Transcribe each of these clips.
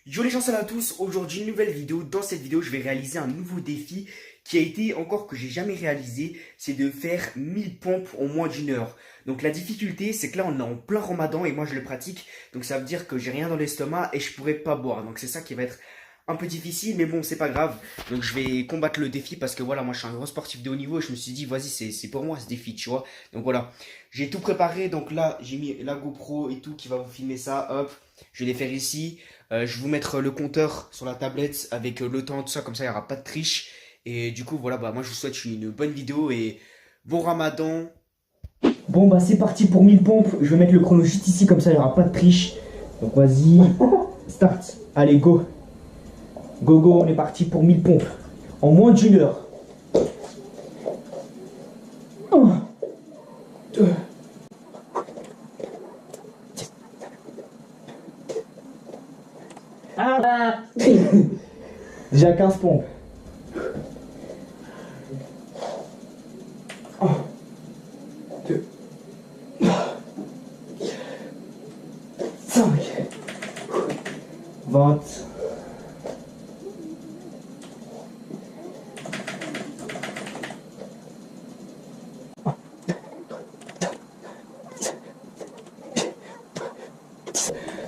Yo les gens, salut à tous, aujourd'hui une nouvelle vidéo. Dans cette vidéo je vais réaliser un nouveau défi qui a été encore que j'ai jamais réalisé. C'est de faire 1000 pompes en moins d'une heure. Donc la difficulté c'est que là on est en plein ramadan et moi je le pratique. Donc ça veut dire que j'ai rien dans l'estomac et je pourrais pas boire. Donc c'est ça qui va être un peu difficile, mais bon c'est pas grave. Donc je vais combattre le défi parce que voilà, moi je suis un gros sportif de haut niveau et je me suis dit vas-y c'est pour moi ce défi, tu vois. Donc voilà, j'ai tout préparé. Donc là j'ai mis la GoPro et tout qui va vous filmer ça. Hop, je vais les faire ici. Je vais vous mettre le compteur sur la tablette avec le temps, tout ça, comme ça il n'y aura pas de triche. Et du coup, voilà, bah, moi je vous souhaite une bonne vidéo et bon ramadan. Bon, bah c'est parti pour 1000 pompes. Je vais mettre le chrono juste ici, comme ça il n'y aura pas de triche. Donc vas-y, start. Allez, go. Go, go, on est parti pour 1000 pompes. En moins d'une heure. 1, 2. Ah déjà 15 pompes. 1, 2, 5, 20,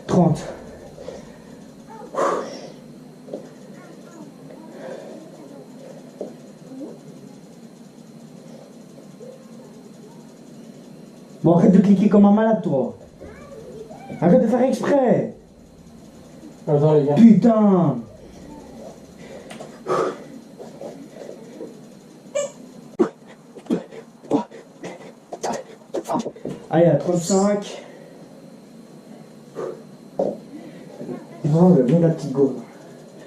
30. Bon, arrête de cliquer comme un malade, toi. Arrête de faire exprès. Attends les gars. Putain. Allez, à 35. Oh, le bon de la petite gomme.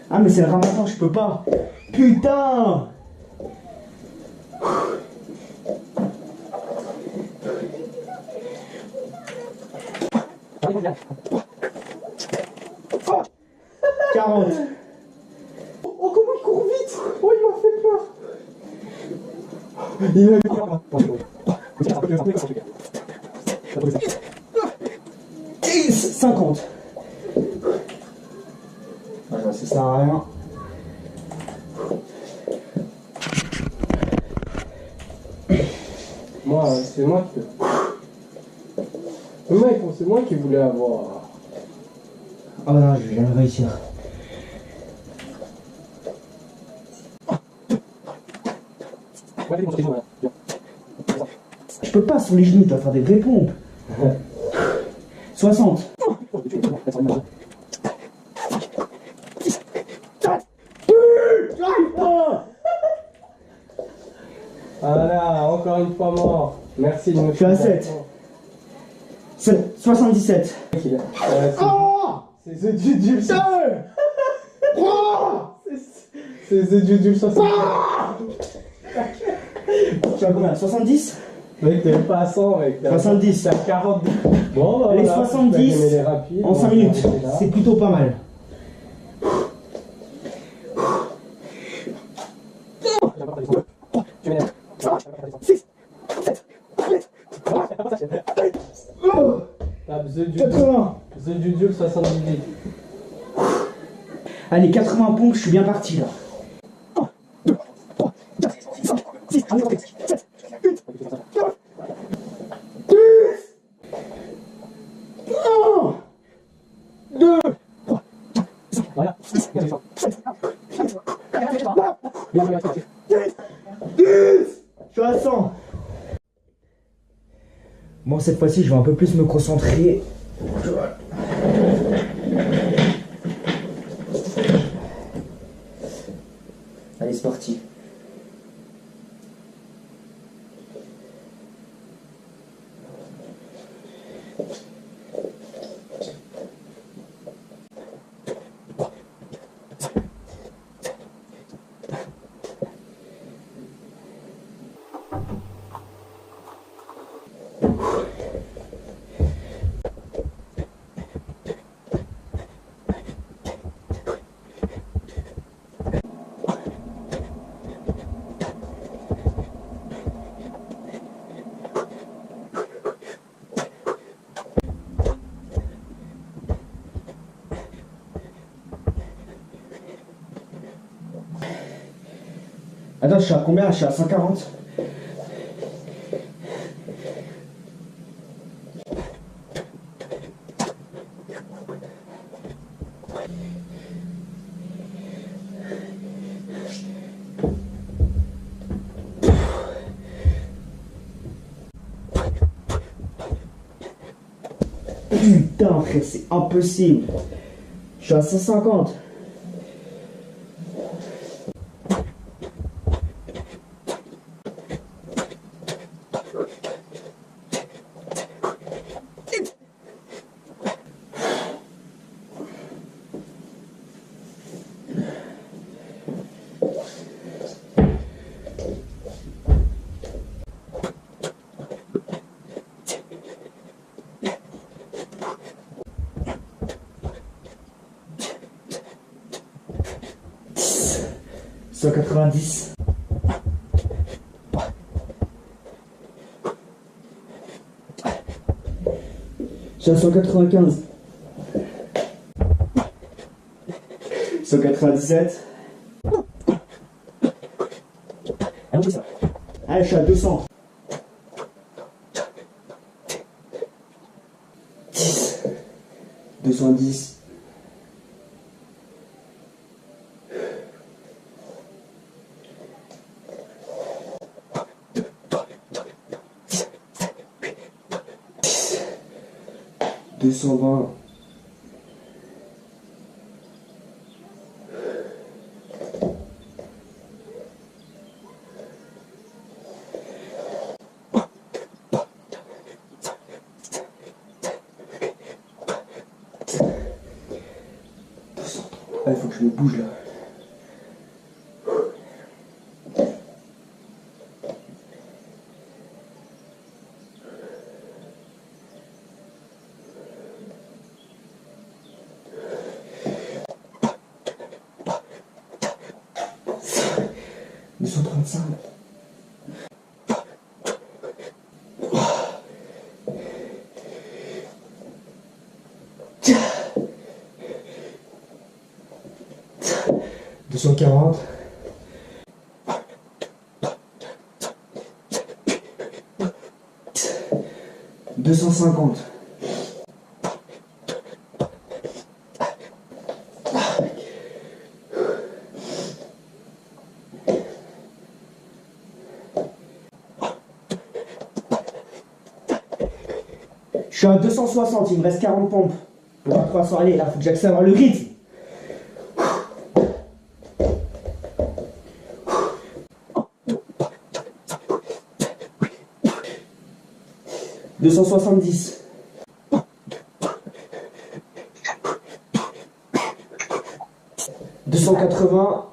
Ah, mais c'est le ramadan, je peux pas. Putain. Oh, 40. Oh comment il court vite. Oh il m'a fait peur. Il a 10, 50. Ah, ça sert à rien. Moi c'est moi qui. Mais mec, c'est moi qui voulais avoir. Oh non, je vais jamais réussir. Je peux pas sur les genoux, tu vas faire des vraies pompes. 60. Voilà, encore une fois mort. Merci de me. Je suis à 7. 77. C'est The Jujul. C'est The Jujul 60. Tu as combien? 70? Mec, t'es pas à 100, mec. 70. T'as 40. Bon, bah Les voilà, 70 t'as gagné les rapides, en 5 donc, minutes. on est là. C'est plutôt pas mal. Tape The Jujul. 80. The Jujul 78. Allez, 80 pompes, je suis bien parti là. 2. Voilà. 10. Je suis à 100. Bon, cette fois-ci, je vais un peu plus me concentrer. Allez, c'est parti. Attends, je suis à combien? Je suis à 140. Putain, frère, c'est impossible. Je suis à 150. Cent 190. Je suis à 195. 197. Ah oui, ça. Allez, je suis à 200. 10. 210. 220. 230. Ah, il faut que je me bouge là. Deux cent 35. Deux cent 40. 250. Je suis à 260, il me reste 40 pompes. Pour à 300, allez, là, faut que j'accélère le rythme. 270. 280.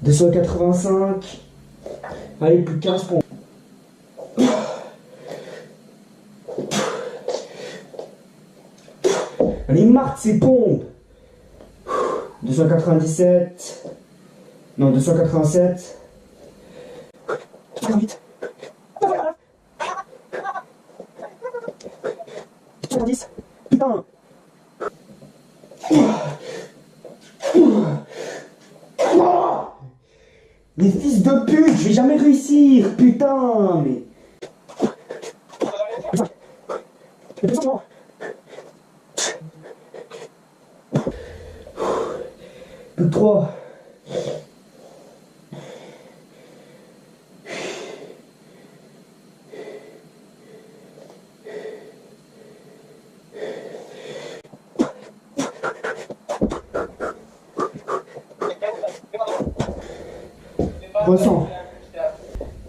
285. Allez, plus de 15 pompes. Allez, marque ces pompes. 297. Non, 287. 48. 90. Putain. Les fils de pute, je vais jamais réussir, putain, mais... Plus de 3.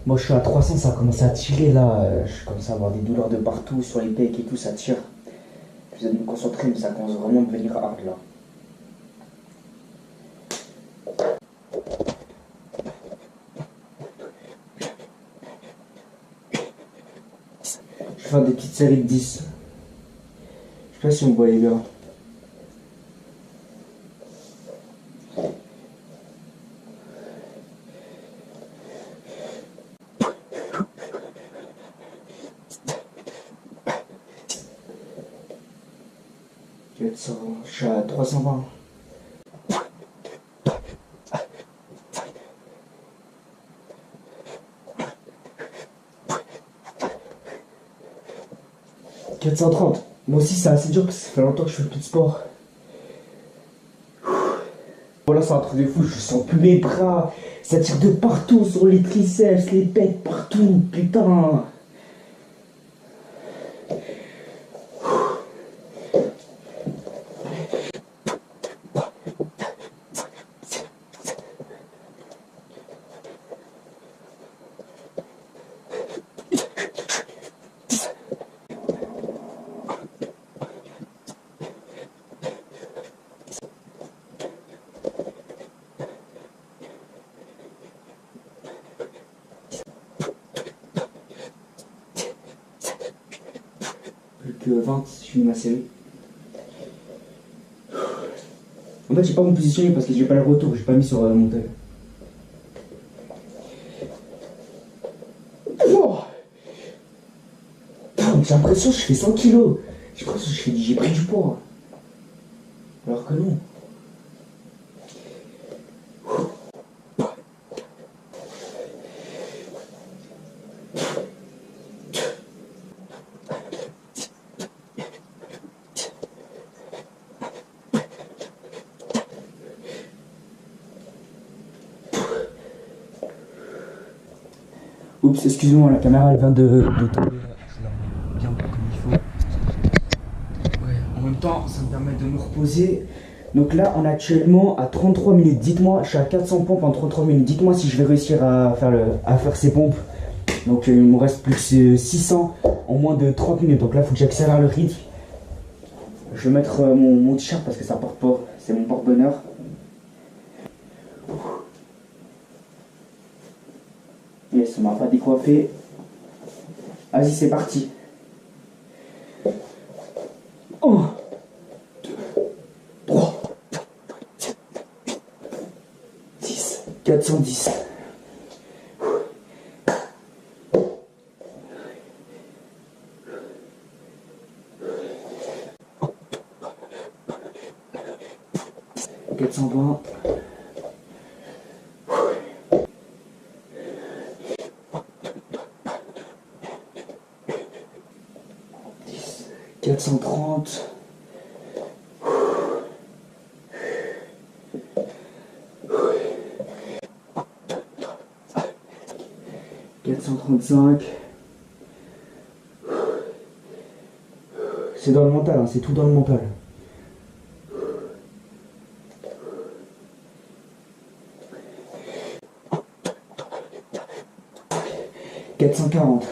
Moi je suis à 300, ça a commencé à tirer là, je commence à avoir des douleurs de partout, sur les pecs et tout, ça tire. Je vais me concentrer, mais ça commence vraiment à devenir hard là. Je vais faire des petites séries de 10. Je sais pas si on voit les gars. 400, je suis à 320. « 430. Moi aussi c'est assez dur parce que ça fait longtemps que je fais plus de sport. Voilà, c'est un truc de fou, je sens plus mes bras. Ça tire de partout sur les triceps, les pecs, partout, putain. Plus que 20, je finis ma série. En fait, j'ai pas me positionner parce que j'ai pas le retour, j'ai pas mis sur mon tel. Oh, j'ai l'impression que je fais 100 kilos. J'ai l'impression que j'ai pris du poids. Alors que non. Oups, excusez-moi, la caméra elle vient de tomber. Je la remets bien comme il faut. Ouais, en même temps, ça me permet de me reposer. Donc là, on est actuellement à 33 minutes. Dites-moi, je suis à 400 pompes en 33 minutes. Dites-moi si je vais réussir à faire ces pompes. Donc il me reste plus que 600 en moins de 30 minutes. Donc là, il faut que j'accélère le rythme. Je vais mettre mon t-shirt parce que ça porte pas. C'est mon porte-bonheur. Yes, on m'a pas décoiffé. Vas-y, c'est parti. 1, 2, 3, 4, 10, 410. « 420. 430. 435. C'est dans le mental, hein, c'est tout dans le mental. 440.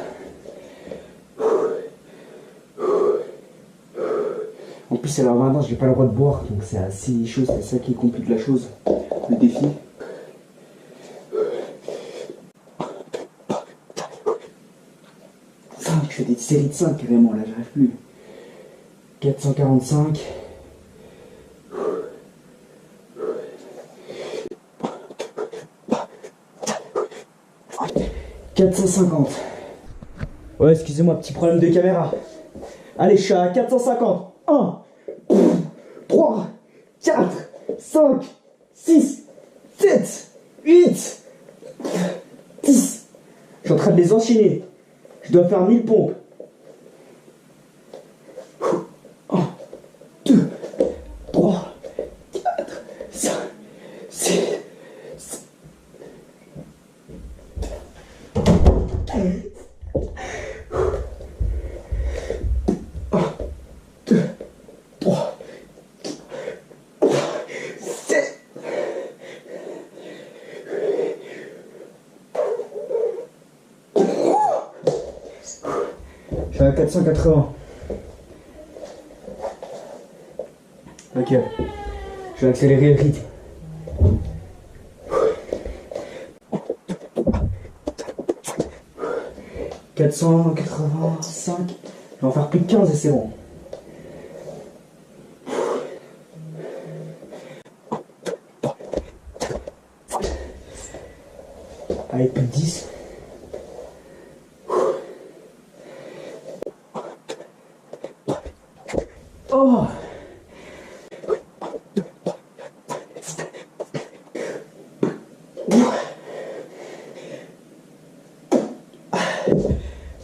En plus, alors maintenant, j'ai pas le droit de boire, donc c'est assez chaud, c'est ça qui complique la chose, le défi. Je fais des séries de 5 carrément, là, j'arrive plus. 445. 450. Ouais, excusez-moi, petit problème de caméra. Allez, je suis à 450. 1, 3, 4, 5, 6, 7, 8, 10. Je suis en train de les enchaîner. Je dois faire 1000 pompes. 1, 2, 3, 4, 5, 6, 7. 1, 2, 3, 7. Je suis à 480. Ok. Je vais accélérer le rythme. « 485. Je vais en faire plus de 15 et c'est bon. Allez, plus de 10. Oh,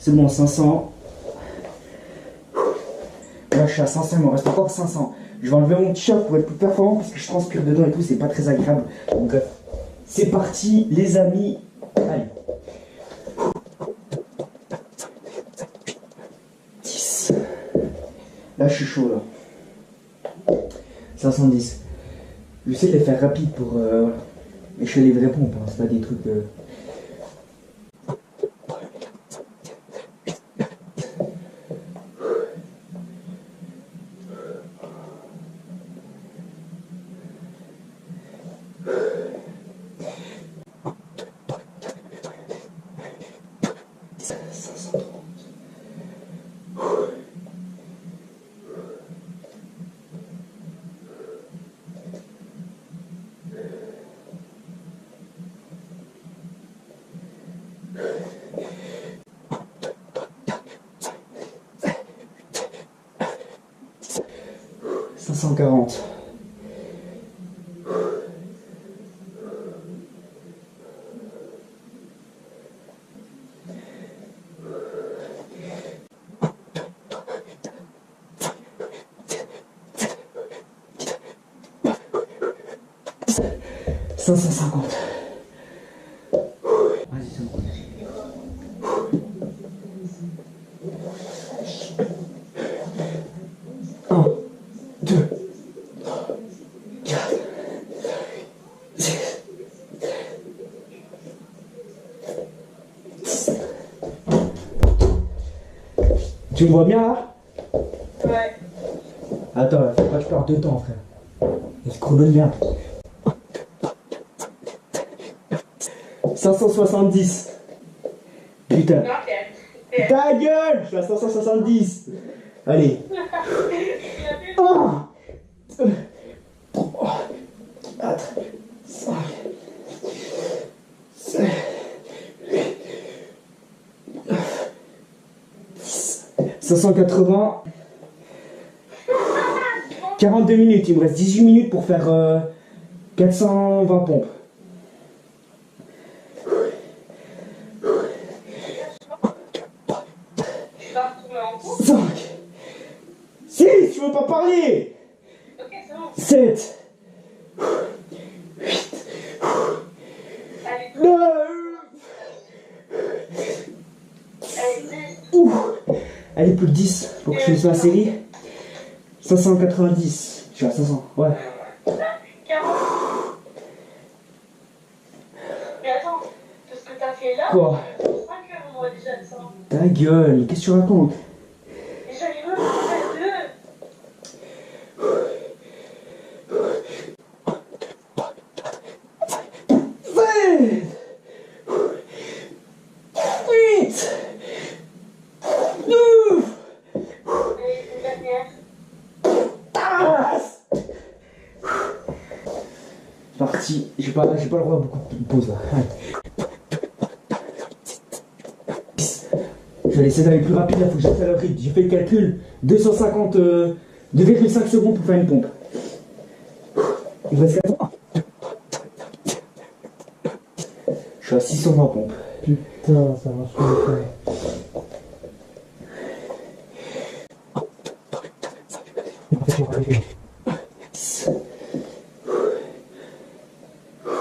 C'est bon, 500. Là, je suis à 500, il me reste encore 500. Je vais enlever mon t-shirt pour être plus performant parce que je transpire dedans et tout, c'est pas très agréable. Donc, c'est parti, les amis. Allez. 10. Là, je suis chaud, là. 510. Je sais les faire rapide pour. Voilà. Mais je fais les vraies pompes, hein, c'est pas des trucs. 540. Ça, 550. Vas-y, c'est bon. 1, 2, 4, 6, 10. Tu me vois bien là? Ouais. Attends, faut pas que je perde de temps, frère. Il y a ce chrono de merde. 570. Putain. Non, Ta gueule! Je suis à 570. Allez. 1, 2, 3, 4, 5, 7, 8, 9, 10. 580. 42 minutes. Il me reste 18 minutes pour faire 420 pompes. 5, 6, tu veux pas parler? Ok, c'est bon. 7, 8, Allez, 9, allez, allez, plus que 10 pour que je finisse ma série. 590, je suis à 500, ouais. 40. Mais attends, tout ce que t'as fait là, Quoi? 5 heures, on voit déjà de ça. Ta gueule, qu'est-ce que tu racontes? Déjà, les meufs, on fait 2. Parti, j'ai pas le droit à beaucoup de pauses là. Je vais essayer d'aller plus rapide là, faut que j'aille à le rythme. J'ai fait le calcul, 2,5 secondes pour faire une pompe. Il me reste 4. Je suis à 620 pompes. Putain, ça marche pas.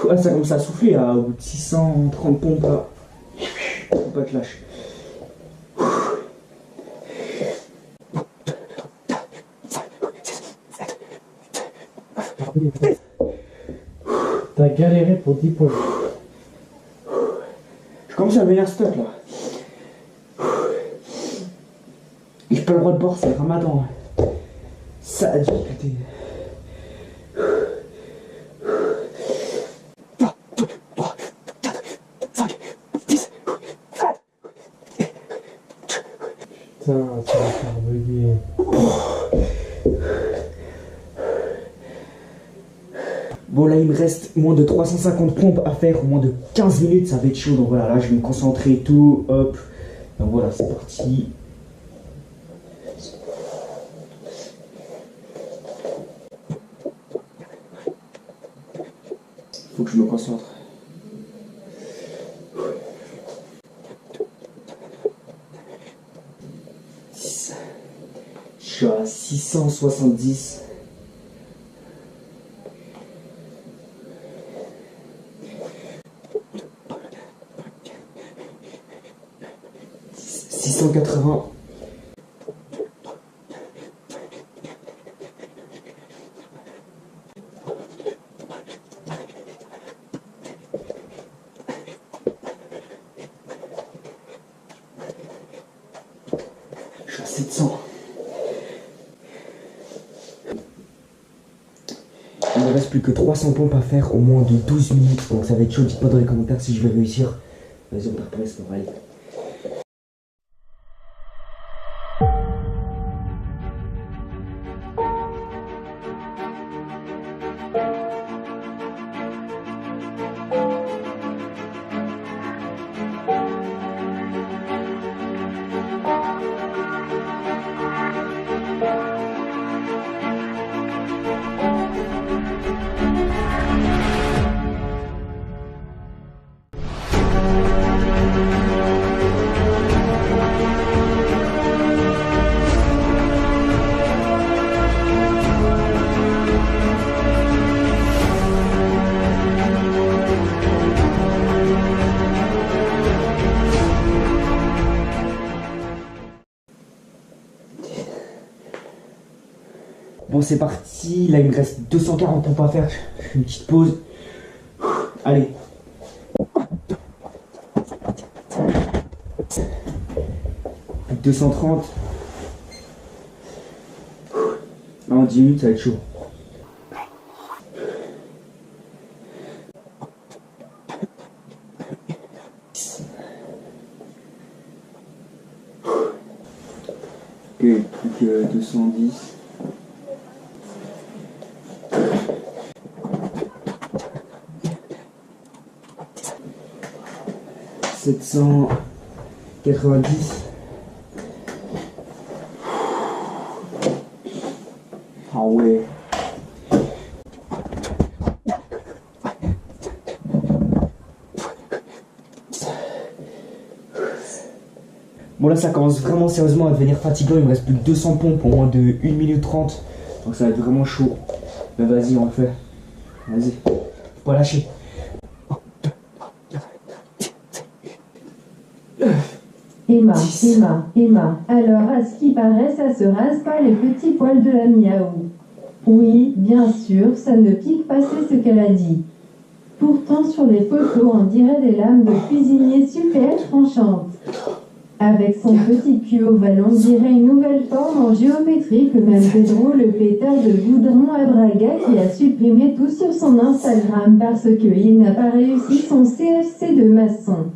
Ouais, ça commence à souffler là, au bout de 630 pompes là. Faut pas que je lâche. T'as galéré pour 10 points. Je commence à devenir stuck là. Et j'ai pas le droit de boire, c'est le ramadan. Ça a dû putain. Putain, ça va faire bugger. Bon là il me reste moins de 350 pompes à faire, moins de 15 minutes, ça va être chaud. Donc voilà, là je vais me concentrer et tout, hop. Donc voilà, c'est parti. Faut que je me concentre. suis à 670. « 680. Je suis à 700. Il ne reste plus que 300 pompes à faire au moins de 12 minutes. Donc ça va être chaud. Dites pas dans les commentaires si je vais réussir. Vas-y, on va préparer ce qu'on va aller. Bon, c'est parti. Là, il me reste 240 pompes à faire. Je fais une petite pause. Allez. Plus de 230. Là, en 10 minutes, ça va être chaud. Ok, plus que 210. « 790. Ah ouais. Bon là ça commence vraiment sérieusement à devenir fatigant, il me reste plus que 200 pompes pour moins de 1 minute 30. Donc ça va être vraiment chaud. Mais vas-y on le fait. Vas-y. Faut pas lâcher. Emma. Alors, à ce qui paraît, ça se rase pas les petits poils de la miaou. Oui, bien sûr, ça ne pique pas, c'est ce qu'elle a dit. Pourtant, sur les photos, on dirait des lames de cuisinier super tranchantes. Avec son petit cul ovale, on dirait une nouvelle forme en géométrie que même Pedro, le pétard de goudron à Braga, qui a supprimé tout sur son Instagram parce qu'il n'a pas réussi son CFC de maçon.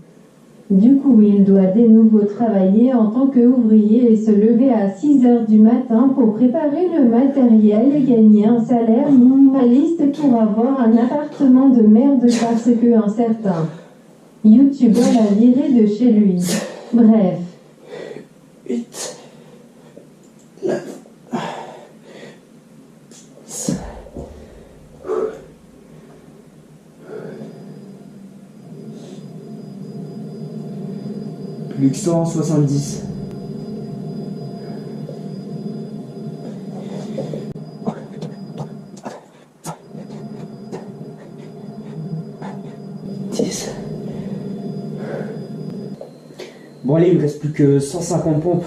Du coup, il doit de nouveau travailler en tant qu'ouvrier et se lever à 6 h du matin pour préparer le matériel et gagner un salaire minimaliste pour avoir un appartement de merde parce qu'un certain youtubeur l'a viré de chez lui. Bref. 8, 9, 10. Plus que 170. Bon allez, il me reste plus que 150 pompes.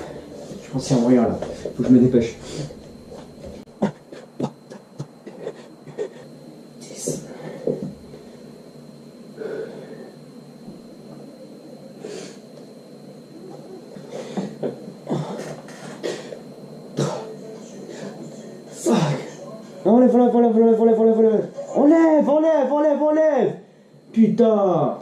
Je pense qu'il y a un moyen là. Faut que je me dépêche. 10. Enlève. Enlève. Putain.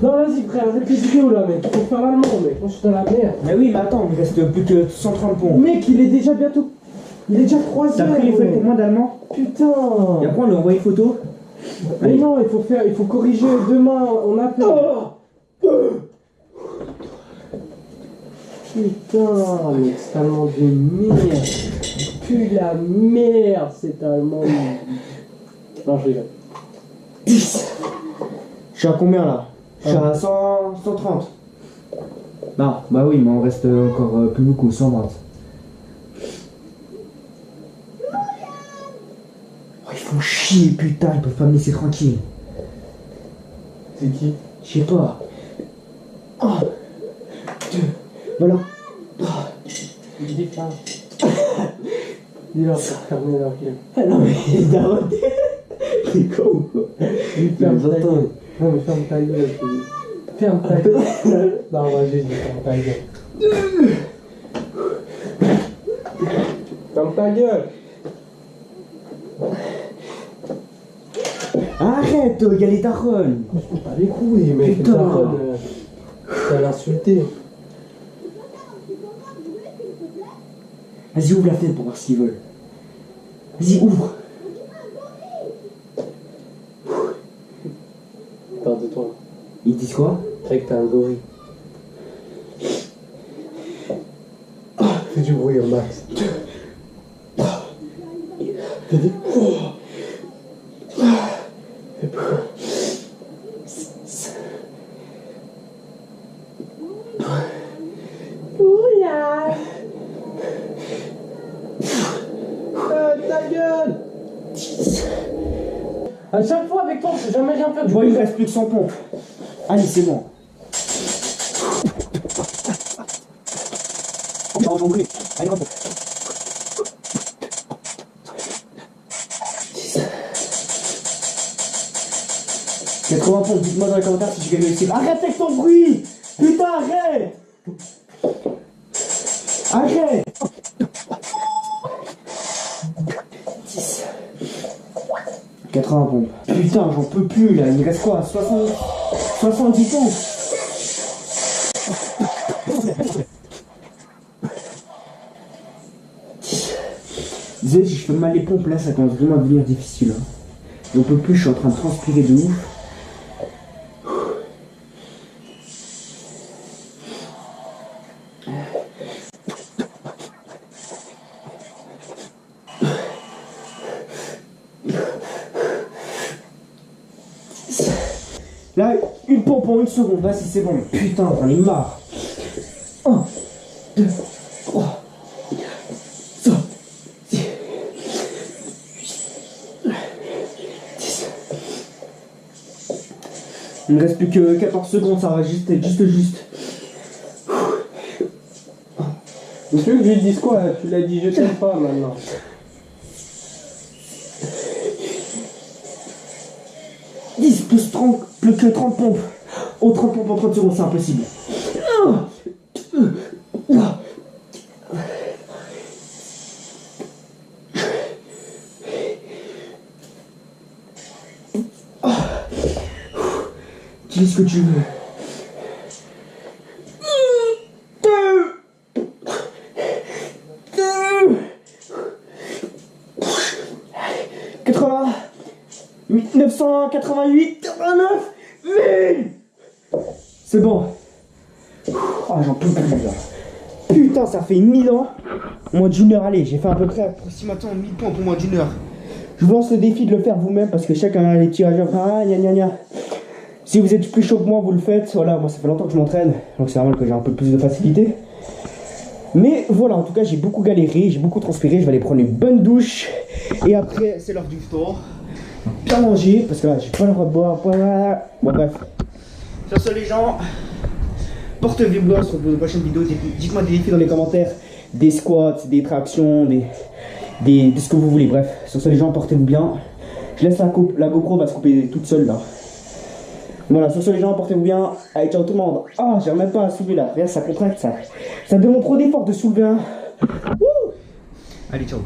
Non, vas-y, frère, arrête les vidéos là, mec. Faut faire l'allemand, mec. Moi, je suis dans la merde. Mais oui, mais attends, il me reste plus que 130 pompes. Mec, il est déjà bientôt. Il est déjà 3 heures. T'as pris les feuilles pour moi d'allemand? Putain. Et après, on lui envoie une photo. Mais Allez. non, il faut corriger demain. On appelle. Putain, mec, cet allemand de merde. Pue la merde, cet allemand. Non, je rigole. 10. Je suis à combien là? Je suis à 130. Non, bah oui, mais on reste encore plus beaucoup, 120. Oh, ils font chier, putain, ils peuvent pas me laisser tranquille. C'est qui? Je sais pas. Oh. Voilà. Il dit pas. Dis-leur pour fermer leur gueule. Ah non mais Daron, t'es con ou quoi? Ferme ta gueule. Non mais ferme ta gueule. Ferme ta gueule. Non vas-y, ferme ta gueule. Ferme ta gueule. Arrête, y a les darons. Je pas les couilles, mais Putain. t'as l'insulté. Vas-y, ouvre la fenêtre pour voir ce qu'ils veulent. Vas-y, ouvre. Parle de toi. Ils disent quoi? Fait que t'es un gorille. Fais du bruit au max. Fais des... Fais peur. Oula. Ta gueule. À chaque fois avec toi, j'ai jamais rien fait. Je vois, il reste plus que 100 pompes. Allez, c'est bon. Allez, hop. 80 pompes, dites-moi dans les commentaires si tu gagnes le cible. Arrête avec ton bruit! Putain, arrête! Arrête! 10. 80 pompes. Putain, j'en peux plus là, il me reste quoi? 70 pompes. Désolé si je fais mal les pompes là, ça commence vraiment à devenir difficile. Hein. J'en peux plus, je suis en train de transpirer de ouf. Là, une pompe en une seconde, vas-y c'est bon, putain, j'en ai marre. 1, 2, 3, 4, 5, 6, 8, 10. Il me reste plus que 14 secondes, ça va juste être juste. Mais tu veux que je lui dise quoi? Tu l'as dit, je t'aime pas maintenant. Plus 30, plus que 30 pompes. Oh, 30 pompes en 30 secondes, c'est impossible. Dis ce que tu veux. 80, 988, 89, 1000. C'est bon. Ah, j'en peux plus là. Putain, ça fait 1000 ans. Au moins d'une heure, allez, j'ai fait à peu près approximativement 1000 points pour moins d'une heure. Je vous lance le défi de le faire vous-même parce que chacun a les tirages. Ah, gna gna gna. Si vous êtes plus chaud que moi, vous le faites. Voilà, moi ça fait longtemps que je m'entraîne, donc c'est normal que j'ai un peu plus de facilité. Mais voilà, en tout cas, j'ai beaucoup galéré, j'ai beaucoup transpiré. Je vais aller prendre une bonne douche. Et après, c'est l'heure du sport. Bien manger, parce que là, j'ai pas le droit de boire. Bon, bref. Sur ce, les gens, portez-vous bien sur de prochaines vidéos. Dites-moi des défis dans les commentaires, des squats, des tractions, de ce que vous voulez. Bref, sur ce, les gens, portez-vous bien. Je laisse la GoPro va se couper toute seule là. Voilà, sur ce, les gens, portez-vous bien. Allez, ciao tout le monde. Ah, j'arrive même pas à soulever là. Regarde, ça contracte ça. Ça demande trop d'efforts de soulever un. Allez, ciao.